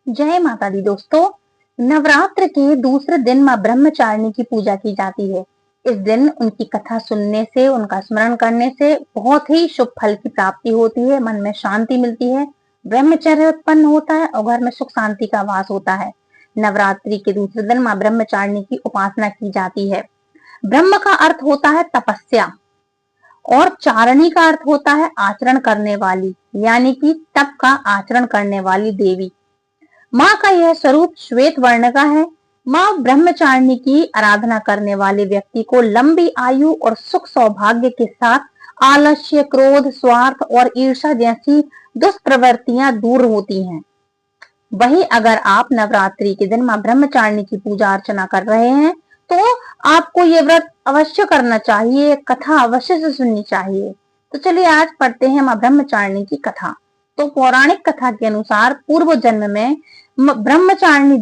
जय माता दी दोस्तों। नवरात्र के दूसरे दिन माँ ब्रह्मचारिणी की पूजा की जाती है। इस दिन उनकी कथा सुनने से, उनका स्मरण करने से बहुत ही शुभ फल की प्राप्ति होती है, मन में शांति मिलती है, ब्रह्मचर्य उत्पन्न होता है और घर में सुख शांति का वास होता है। नवरात्रि के दूसरे दिन माँ ब्रह्मचारिणी की उपासना की जाती है। ब्रह्म का अर्थ होता है तपस्या और चारणी का अर्थ होता है आचरण करने वाली, यानी कि तप का आचरण करने वाली देवी। माँ का यह स्वरूप श्वेत वर्ण का है। माँ ब्रह्मचारिणी की आराधना करने वाले व्यक्ति को लंबी आयु और सुख सौभाग्य के साथ आलस्य, क्रोध, स्वार्थ और ईर्ष्या जैसी दुष्प्रवृत्तियां दूर होती हैं। वहीं अगर आप नवरात्रि के दिन माँ ब्रह्मचारिणी की पूजा अर्चना कर रहे हैं तो आपको ये व्रत अवश्य करना चाहिए, कथा अवश्य से सुननी चाहिए। तो चलिए आज पढ़ते हैं माँ ब्रह्मचारिणी की कथा। तो पौराणिक कथा के अनुसार पूर्व जन्म में ब्रह्मचारिणी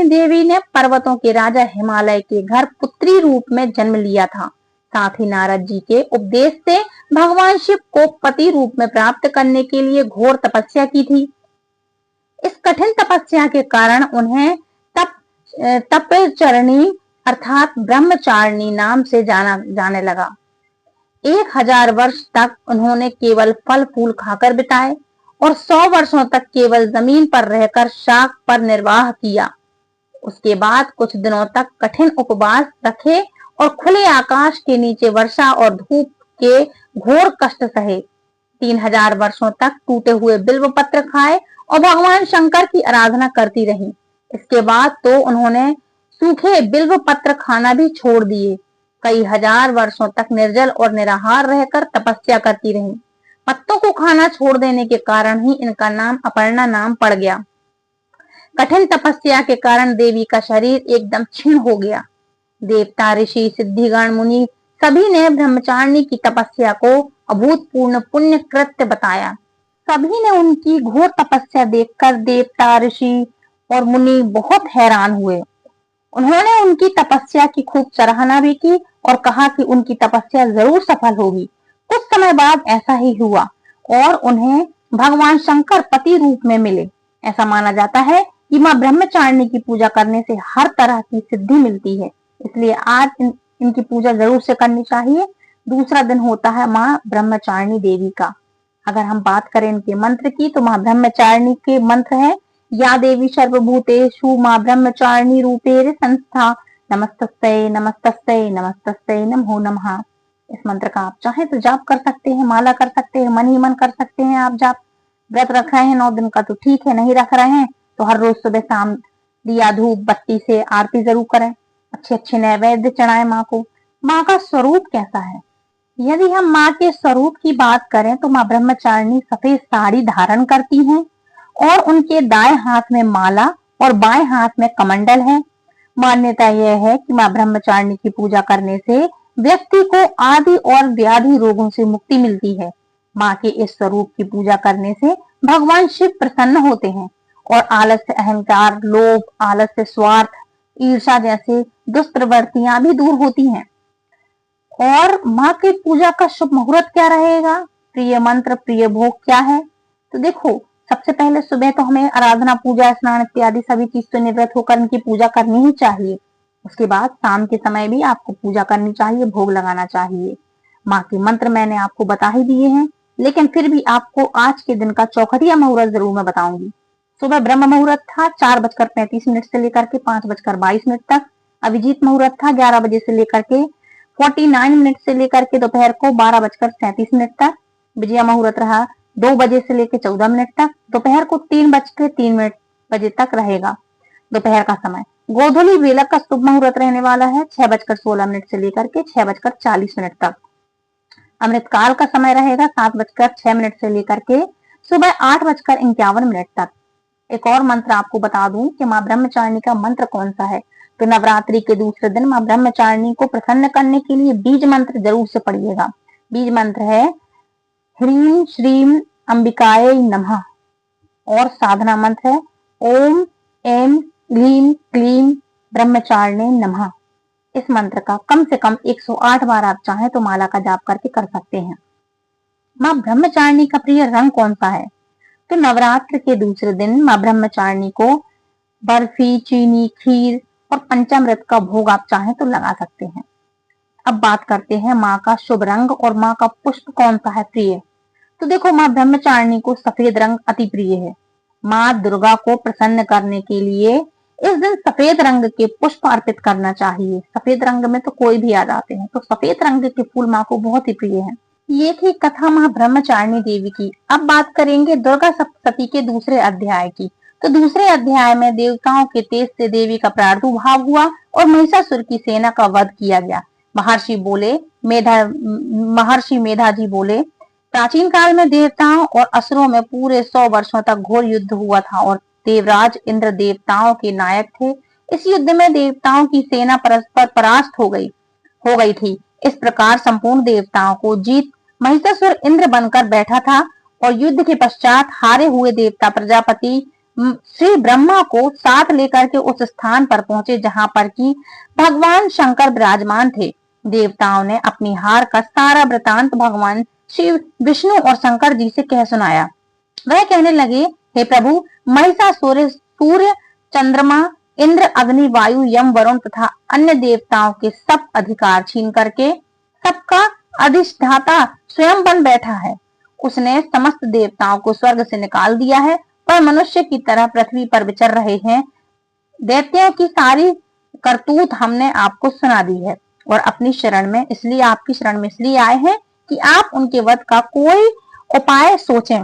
देवी ने पर्वतों के राजा हिमालय के घर पुत्री रूप में जन्म लिया था। साथ ही नारद जी के उपदेश से भगवान शिव को पति रूप में प्राप्त करने के लिए घोर तपस्या की थी। इस कठिन तपस्या के कारण उन्हें तपचरणी अर्थात ब्रह्मचारिणी नाम से जाने लगा। 1000 वर्ष तक उन्होंने केवल फल फूल खाकर बिताए और 100 वर्षों तक केवल जमीन पर रहकर शाक पर निर्वाह किया। उसके बाद कुछ दिनों तक कठिन उपवास रखे और खुले आकाश के नीचे वर्षा और धूप के घोर कष्ट सहे। 3000 वर्षों तक टूटे हुए बिल्व पत्र खाए और भगवान शंकर की आराधना करती रही। इसके बाद तो उन्होंने सूखे बिल्व पत्र खाना भी छोड़ दिए। कई हजार वर्षों तक निर्जल और निराहार रहकर तपस्या करती रही। पत्तों को खाना छोड़ देने के कारण ही इनका नाम अपर्णा नाम पड़ गया। कठिन तपस्या के कारण देवी का शरीर एकदम क्षीण हो गया। देवता, ऋषि, सिद्धिगण, मुनि सभी ने ब्रह्मचारिणी की तपस्या को अभूतपूर्ण पुण्य कृत्य बताया। सभी ने उनकी घोर तपस्या देखकर देवता, ऋषि और मुनि बहुत हैरान हुए। उन्होंने उनकी तपस्या की खूब सराहना भी की और कहा कि उनकी तपस्या जरूर सफल होगी। कुछ समय बाद ऐसा ही हुआ और उन्हें भगवान शंकर पति रूप में मिले। ऐसा माना जाता है कि माँ ब्रह्मचारिणी की पूजा करने से हर तरह की सिद्धि मिलती है, इसलिए आज इनकी पूजा जरूर से करनी चाहिए। दूसरा दिन होता है माँ ब्रह्मचारिणी देवी का। अगर हम बात करें इनके मंत्र की तो माँ ब्रह्मचारिणी के मंत्र है या देवी सर्वभूतेषु माँ ब्रह्मचारिणी रूपेर संस्था नमस्तस्यै नमस्तस्यै नमस्तस्यै नमो नमः। इस मंत्र का आप चाहे तो जाप कर सकते हैं, माला कर सकते हैं, मन ही मन कर सकते हैं। आप जाप व्रत रख रहे हैं 9 दिन का तो ठीक है, नहीं रख रहे हैं तो हर रोज सुबह शाम दिया धूप बत्ती से आरती जरूर करें। अच्छे अच्छे नैवेद्य चढ़ाएं माँ को। माँ का स्वरूप कैसा है? यदि हम माँ के स्वरूप की बात करें तो माँ ब्रह्मचारिणी सफेद साड़ी धारण करती हैं और उनके दाएं हाथ में माला और बाएं हाथ में कमंडल है। मान्यता यह है कि माँ ब्रह्मचारिणी की पूजा करने से व्यक्ति को आदि और व्याधि रोगों से मुक्ति मिलती है। माँ के इस स्वरूप की पूजा करने से भगवान शिव प्रसन्न होते हैं और आलस्य, अहंकार, लोभ, आलस्य, स्वार्थ, ईर्ष्या जैसे दुष्प्रवृत्तियां भी दूर होती हैं। और माँ की पूजा का शुभ मुहूर्त क्या रहेगा, प्रिय मंत्र, प्रिय भोग क्या है? तो देखो, सबसे पहले सुबह तो हमें आराधना, पूजा, स्नान इत्यादि सभी चीज से निवृत्त होकर इनकी पूजा करनी ही चाहिए। उसके बाद शाम के समय भी आपको पूजा करनी चाहिए, भोग लगाना चाहिए। माँ के मंत्र मैंने आपको बता ही दिए हैं, लेकिन फिर भी आपको आज के दिन का चौखटिया मुहूर्त जरूर मैं बताऊंगी। सुबह ब्रह्म मुहूर्त था 4:35 से लेकर के 5:22 तक। अभिजीत मुहूर्त था 11 बजे से लेकर के 49 मिनट से लेकर के दोपहर को 12:37 तक। विजया मुहूर्त रहा 2 बजे से लेकर 14 मिनट तक। दोपहर को 3:03 बजे तक रहेगा दोपहर का समय। गोधूली बेलक का शुभ मुहूर्त रहने वाला है 6:16 से लेकर के 6:40 तक। अमृतकाल का समय रहेगा 7:06 से लेकर के सुबह 8:51 तक। एक और मंत्र आपको बता दूं कि माँ ब्रह्मचारिणी का मंत्र कौन सा है। तो नवरात्रि के दूसरे दिन माँ ब्रह्मचारिणी को प्रसन्न करने के लिए बीज मंत्र जरूर से पढ़िएगा। बीज मंत्र है ह्रीं श्रीं अंबिकाय नमः और साधना मंत्र है ओम एम ह्रीं क्लीं ब्रह्मचारिणे नमः। इस मंत्र का कम से कम 108 बार आप चाहें तो माला का जाप करके कर सकते हैं। माँ ब्रह्मचारिणी का प्रिय रंग कौन सा है? तो नवरात्र के दूसरे दिन माँ ब्रह्मचारिणी को बर्फी, चीनी, खीर और पंचामृत का भोग आप चाहें तो लगा सकते हैं। अब बात करते हैं माँ का शुभ रंग और माँ का पुष्प कौन सा है प्रिय। तो देखो, माँ ब्रह्मचारिणी को सफेद रंग अति प्रिय है। माँ दुर्गा को प्रसन्न करने के लिए इस दिन सफेद रंग के पुष्प अर्पित करना चाहिए। सफेद रंग में तो कोई भी आ जाते हैं, तो सफेद रंग के फूल माँ को बहुत ही प्रिय है। ये थी कथा माँ ब्रह्मचारिणी देवी की। अब बात करेंगे दुर्गा सप्तशती के दूसरे अध्याय की। तो दूसरे अध्याय में देवताओं के तेज से देवी का प्रादुर्भाव हुआ और महिषासुर की सेना का वध किया गया। महर्षि मेधा जी बोले, प्राचीन काल में देवताओं और असुरों में पूरे 100 वर्षों तक घोर युद्ध हुआ था और देवराज इंद्र देवताओं के नायक थे। इस युद्ध में देवताओं की सेना परस्पर परास्त हो गई थी। इस प्रकार संपूर्ण देवताओं को जीत महिषासुर इंद्र बनकर बैठा था और युद्ध के पश्चात हारे हुए देवता प्रजापति श्री ब्रह्मा को साथ लेकर के उस स्थान पर पहुंचे जहां पर कि भगवान शंकर विराजमान थे। देवताओं ने अपनी हार का सारा वृतांत भगवान शिव, विष्णु और शंकर जी से कह सुनाया। वह कहने लगे, हे प्रभु, महिषासुर सूर्य, चंद्रमा, इंद्र, अग्नि, वायु, यम, वरुण तथा अन्य देवताओं के सब अधिकार छीन करके सबका अधिष्ठाता स्वयं बन बैठा है। उसने समस्त देवताओं को स्वर्ग से निकाल दिया है और मनुष्य की तरह पृथ्वी पर विचर रहे हैं। दैत्यों की सारी करतूत हमने आपको सुना दी है और अपनी शरण में इसलिए आपकी शरण में इसलिए आए हैं कि आप उनके वध का कोई उपाय सोचें।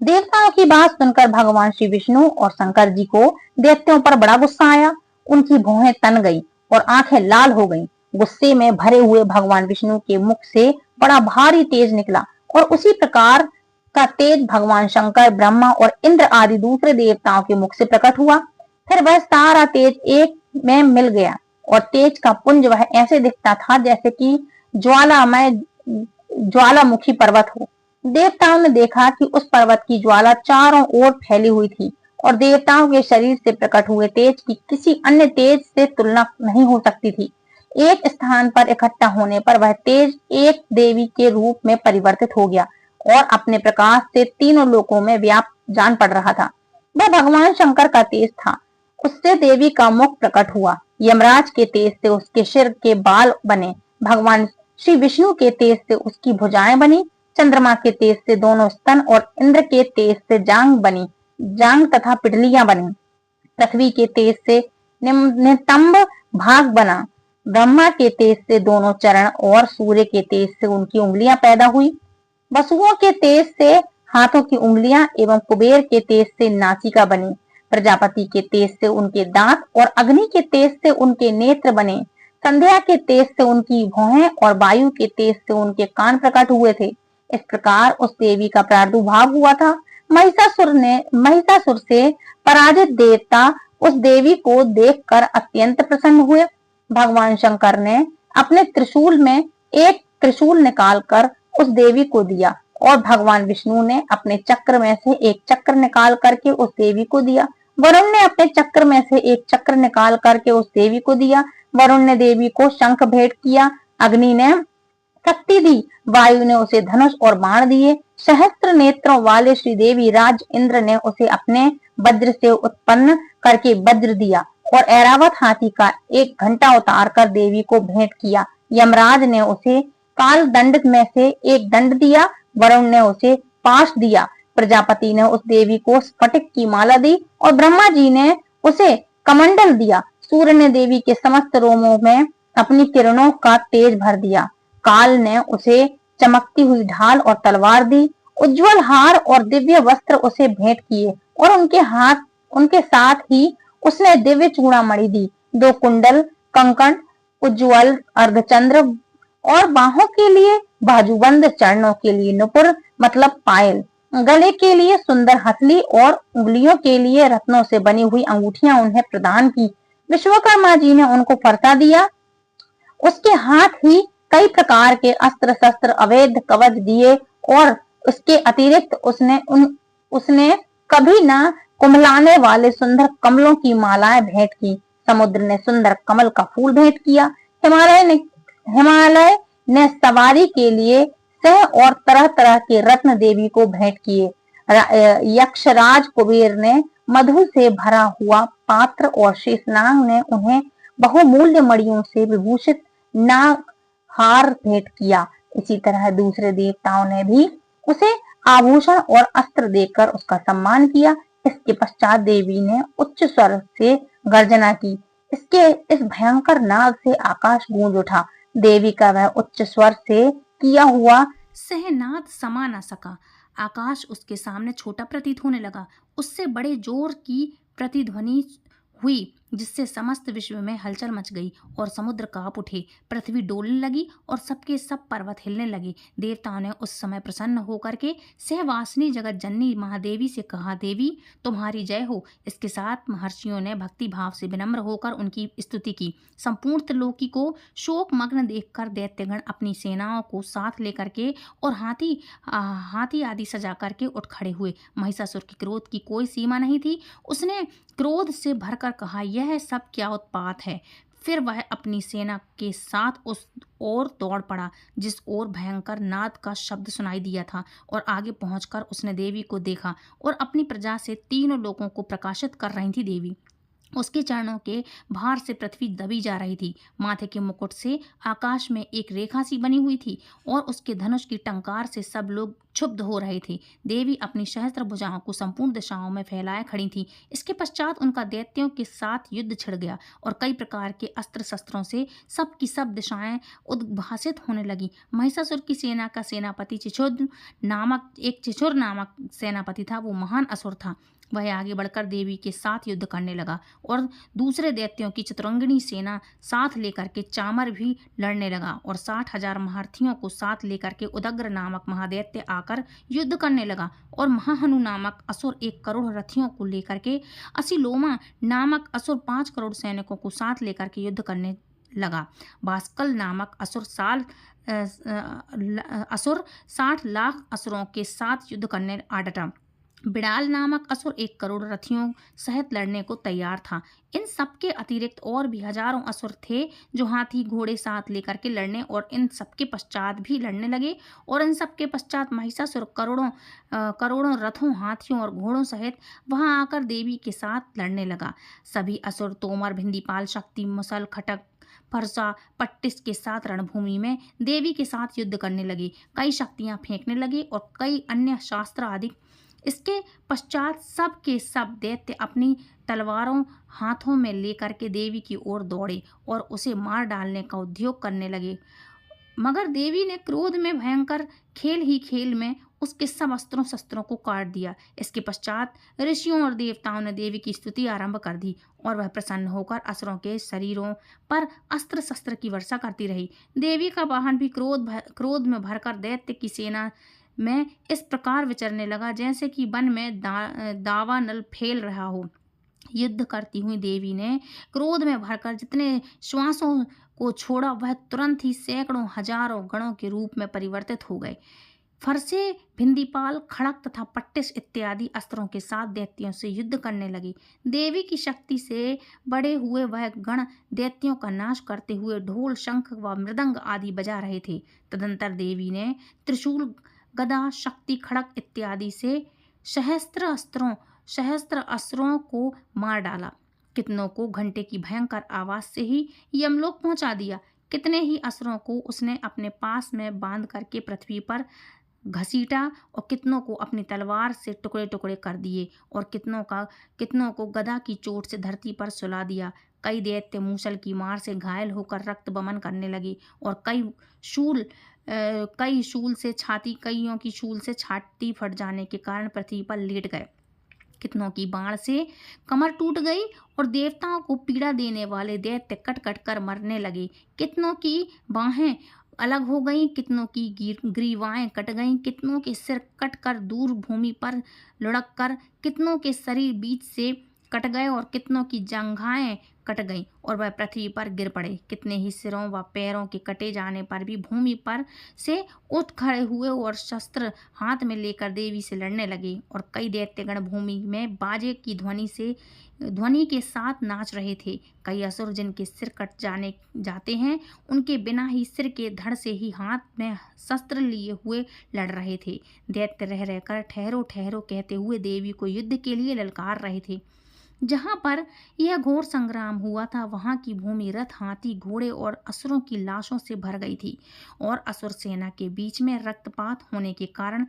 देवताओं की बात सुनकर भगवान श्री विष्णु और शंकर जी को दैत्यों पर बड़ा गुस्सा आया। उनकी भौहें तन गई और आंखें लाल हो गईं। गुस्से में भरे हुए भगवान विष्णु के मुख से बड़ा भारी तेज निकला और उसी प्रकार का तेज भगवान शंकर, ब्रह्मा और इंद्र आदि दूसरे देवताओं के मुख से प्रकट हुआ। फिर वह सारा तेज एक में मिल गया और तेज का पुंज वह ऐसे दिखता था जैसे कि ज्वालामुखी पर्वत हो। देवताओं ने देखा कि उस पर्वत की ज्वाला चारों ओर फैली हुई थी और देवताओं के शरीर से प्रकट हुए तेज की किसी अन्य तेज से तुलना नहीं हो सकती थी। एक स्थान पर इकट्ठा होने पर वह तेज एक देवी के रूप में परिवर्तित हो गया और अपने प्रकाश से तीनों लोकों में व्याप्त जान पड़ रहा था। वह भगवान शंकर का तेज था। उससे देवी का मुख प्रकट हुआ। यमराज के तेज से उसके सिर के बाल बने। भगवान श्री विष्णु के तेज से उसकी भुजाएं बनी। चंद्रमा के तेज से दोनों स्तन और इंद्र के तेज से जांग तथा पिटलियां बनी। पृथ्वी के तेज से नितंब भाग बना। ब्रह्मा के तेज से दोनों चरण और सूर्य के तेज से उनकी उंगलियां पैदा हुई। वसुओं के तेज से हाथों की उंगलियां एवं कुबेर के तेज से नासिका बनी। प्रजापति के तेज से उनके दांत और अग्नि के तेज से उनके नेत्र बने। संध्या के तेज से उनकी भौहें और वायु के तेज से उनके कान प्रकट हुए थे। इस प्रकार उस देवी का प्रादुर्भाव हुआ था। महिषासुर से पराजित देवता उस देवी को देखकर अत्यंत प्रसन्न हुए। भगवान शंकर ने अपने त्रिशूल में एक त्रिशूल निकालकर उस देवी को दिया और भगवान विष्णु ने अपने चक्र में से एक चक्र निकाल करके उस देवी को दिया। वरुण ने अपने चक्र में से एक चक्र निकाल करके उस देवी को दिया। वरुण ने देवी को शंख भेंट किया। अग्नि ने शक्ति दी। वायु ने उसे धनुष और बाण दिए। सहस्त्र नेत्रों वाले श्री देवी राज इंद्र ने उसे अपने वज्र से उत्पन्न करके वज्र दिया और ऐरावत हाथी का एक घंटा उतार कर देवी को भेंट किया। यमराज ने उसे काल दंड में से एक दंड दिया। वरुण ने उसे पाश दिया। प्रजापति ने उस देवी को स्फटिक की माला दी और ब्रह्मा जी ने उसे कमंडल दिया। सूर्य ने देवी के समस्त रोमों में अपनी किरणों का तेज भर दिया। काल ने उसे चमकती हुई ढाल और तलवार दी। उज्जवल हार और दिव्य वस्त्र उसे भेंट किए और उनके साथ ही उसने दिव्य चूड़ामणि दी। 2 कुंडल, कंकण, उज्जवल अर्धचंद्र और बाहों के लिए बाजूबंद, चरणों के लिए नुपुर मतलब पायल, गले के लिए सुंदर हथली और उंगलियों के लिए रत्नों से बनी हुई अंगूठियां उन्हें प्रदान की। विश्वकर्मा जी ने उनको फरसा दिया। उसके हाथ ही कई प्रकार के अस्त्र शस्त्र, अवैध कवच दिए और उसके अतिरिक्त उसने कभी न कुम्हलाने वाले सुंदर कमलों की मालाएं भेंट की। समुद्र ने सुंदर कमल का फूल भेंट किया। हिमालय ने सवारी के लिए सह और तरह तरह के रत्न देवी को भेंट किए। यक्षराज कुबेर ने मधु से भरा हुआ पात्र और शेषनाग ने उन्हें बहुमूल्य मणियों से विभूषित नाग हार भेंट किया। इसी तरह दूसरे देवताओं ने भी उसे आभूषण और अस्त्र देकर उसका सम्मान किया। इसके पश्चात देवी ने उच्च स्वर से गर्जना की। इसके इस भयंकर नाद से आकाश गूंज उठा। देवी का वह उच्च स्वर से किया हुआ सहनाद समा न सका। आकाश उसके सामने छोटा प्रतीत होने लगा। उससे बड़े जोर की प्रतिध्वनि हुई जिससे समस्त विश्व में हलचल मच गई और समुद्र कांप उठे, पृथ्वी डोलने लगी और सबके सब पर्वत हिलने लगे। देवताओं ने उस समय प्रसन्न होकर के सहवासिनी जगत जननी महादेवी से कहा, देवी तुम्हारी जय हो। इसके साथ महर्षियों ने भक्ति भाव से विनम्र होकर उनकी स्तुति की। संपूर्ण त्रिलोकी को शोक मग्न देखकर दैत्यगण अपनी सेनाओं को साथ लेकर के और हाथी आदि सजा करके उठ खड़े हुए। महिषासुर के क्रोध की कोई सीमा नहीं थी। उसने क्रोध से भरकर कहा, यह सब क्या उत्पात है। फिर वह अपनी सेना के साथ उस ओर दौड़ पड़ा जिस ओर भयंकर नाद का शब्द सुनाई दिया था और आगे पहुंचकर उसने देवी को देखा और अपनी प्रजा से तीनों लोगों को प्रकाशित कर रही थी। देवी उसके चरणों के भार से पृथ्वी दबी जा रही थी। माथे के मुकुट से आकाश में एक रेखा सी बनी हुई थी और उसके धनुष की टंकार से सब लोग क्षुब्ध हो रहे थे। देवी अपनी सहस्त्र भुजाओं को संपूर्ण दिशाओं में फैलाए खड़ी थी। इसके पश्चात उनका दैत्यों के साथ युद्ध छिड़ गया और कई प्रकार के अस्त्र शस्त्रों से सब की सब दिशाएं उद्भासित होने लगी। महिषासुर की सेना का सेनापति चिछुर नामक सेनापति था। वो महान असुर था। वह आगे बढ़कर देवी के साथ युद्ध करने लगा और दूसरे दैत्यों की चतुरंगिणी सेना साथ लेकर के चामर भी लड़ने लगा और 60,000 महारथियों को साथ लेकर के उदग्र नामक महादैत्य आकर युद्ध करने लगा और महाहनु नामक असुर 1 करोड़ रथियों को लेकर के असिलोमा नामक असुर 5 करोड़ सैनिकों को साथ लेकर के युद्ध करने लगा। बास्कल नामक असुर 60 लाख असुरों के साथ युद्ध करने आ डटा। बिड़ाल नामक असुर 1 करोड़ रथियों सहित लड़ने को तैयार था। इन सबके अतिरिक्त और भी हजारों असुर थे जो हाथी घोड़े साथ लेकर के लड़ने और इन सबके पश्चात भी लड़ने लगे और इन सबके पश्चात महिषासुर करोड़ों रथों, हाथियों और घोड़ों सहित वहां आकर देवी के साथ लड़ने लगा। सभी असुर तोमर, भिंदीपाल, शक्ति, मुसल, खटक, फरसा, पट्टिस के साथ रणभूमि में देवी के साथ युद्ध करने लगे। कई शक्तियां फेंकने लगे और कई अन्य शास्त्र आदि। इसके पश्चात सब के सब दैत्य अपनी तलवारों हाथों में लेकर के देवी की ओर दौड़े और उसे मार डालने का उद्योग करने लगे। मगर देवी ने क्रोध में भयंकर खेल ही खेल में उसके सब अस्त्रों शस्त्रों को काट दिया। इसके पश्चात ऋषियों और देवताओं ने देवी की स्तुति आरंभ कर दी और वह प्रसन्न होकर असुरों के शरीरों पर अस्त्र शस्त्र की वर्षा करती रही। देवी का वाहन भी क्रोध में भरकर दैत्य की सेना में इस प्रकार विचरने लगा जैसे कि वन में दावानल फैल रहा हो। युद्ध करती हुई देवी ने क्रोध में भरकर जितने श्वासों को छोड़ा वह तुरंत ही सैकड़ों हजारों गणों के रूप में परिवर्तित हो गए। फरसे, भिंदीपाल, खड़क तथा पट्टिस इत्यादि अस्त्रों के साथ दैत्यों से युद्ध करने लगी। देवी की शक्ति से बड़े हुए वह गण दैत्यों का नाश करते हुए ढोल, शंख व मृदंग आदि बजा रहे थे। तदंतर देवी ने त्रिशूल, गदा, शक्ति, खड़क इत्यादि से सहस्त्र अस्त्रों को मार डाला। कितनों को घंटे की भयंकर आवाज से ही यमलोक पहुंचा दिया। कितने ही असुरों को उसने अपने पास में बांध करके पृथ्वी पर घसीटा और कितनों को अपनी तलवार से टुकड़े टुकड़े कर दिए और कितनों को गदा की चोट से धरती पर सुला दिया। कई दैत्य मूसल की मार से घायल होकर रक्त बमन करने लगे और कईयों की शूल से छाती फट जाने के कारण पृथ्वी पर लेट गए। कितनों की बाण से कमर टूट गई और देवताओं को पीड़ा देने वाले दैत्य कट कट कर मरने लगे। कितनों की बाहें अलग हो गईं, कितनों की ग्रीवाएं कट गईं, कितनों के सिर कट कर दूर भूमि पर लुढ़क कर कितनों के शरीर बीच से कट गए और कितनों की जंघाएं कट गईं और वह पृथ्वी पर गिर पड़े। कितने ही सिरों व पैरों के कटे जाने पर भी भूमि पर से उठ खड़े हुए और शस्त्र हाथ में लेकर देवी से लड़ने लगे। और कई दैत्यगण भूमि में बाजे की ध्वनि के साथ नाच रहे थे। कई असुर जिनके सिर कट जाते हैं, उनके बिना ही सिर के धड़ से ही हाथ में शस्त्र लिए हुए लड़ रहे थे। दैत्य रह रहकर ठहरो ठहरो कहते हुए देवी को युद्ध के लिए ललकार रहे थे। जहाँ पर यह घोर संग्राम हुआ था, वहाँ की भूमि रथ, हाथी, घोड़े और असुरों की लाशों से भर गई थी और असुर सेना के बीच में रक्तपात होने के कारण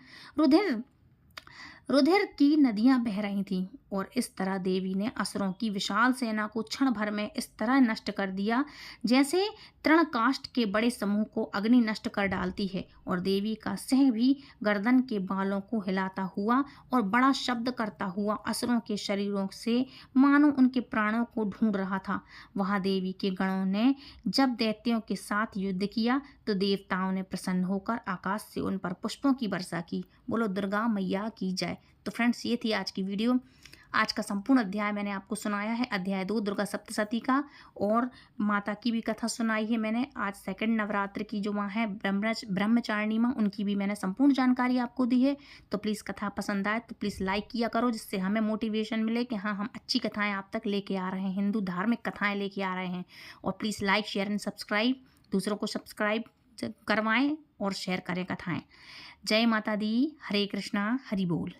रुधिर की नदियां बह रही थीं। और इस तरह देवी ने असुरों की विशाल सेना को क्षण भर में इस तरह नष्ट कर दिया जैसे तृणकाष्ठ के बड़े समूह को अग्नि नष्ट कर डालती है। और देवी का सिंह भी गर्दन के बालों को हिलाता हुआ और बड़ा शब्द करता हुआ असुरों के शरीरों से मानो उनके प्राणों को ढूंढ रहा था। वहां देवी के गणों ने जब दैत्यों के साथ युद्ध किया तो देवताओं ने प्रसन्न होकर आकाश से उन पर पुष्पों की वर्षा की। बोलो दुर्गा मैया की जय। तो फ्रेंड्स, ये थी आज की वीडियो। आज का संपूर्ण अध्याय मैंने आपको सुनाया है, अध्याय 2 दुर्गा सप्तशती का, और माता की भी कथा सुनाई है मैंने। आज सेकंड नवरात्र की जो माँ है ब्रह्मचारिणी माँ, उनकी भी मैंने संपूर्ण जानकारी आपको दी है। तो प्लीज़ कथा पसंद आए तो प्लीज़ लाइक किया करो, जिससे हमें मोटिवेशन मिले कि हाँ, हम अच्छी कथाएँ आप तक लेके आ रहे हैं, हिंदू धार्मिक कथाएँ लेके आ रहे हैं। और please like, share and subscribe, दूसरों को सब्सक्राइब करवाएँ और शेयर करें कथाएँ। जय माता दी। हरे कृष्णा, हरि बोल।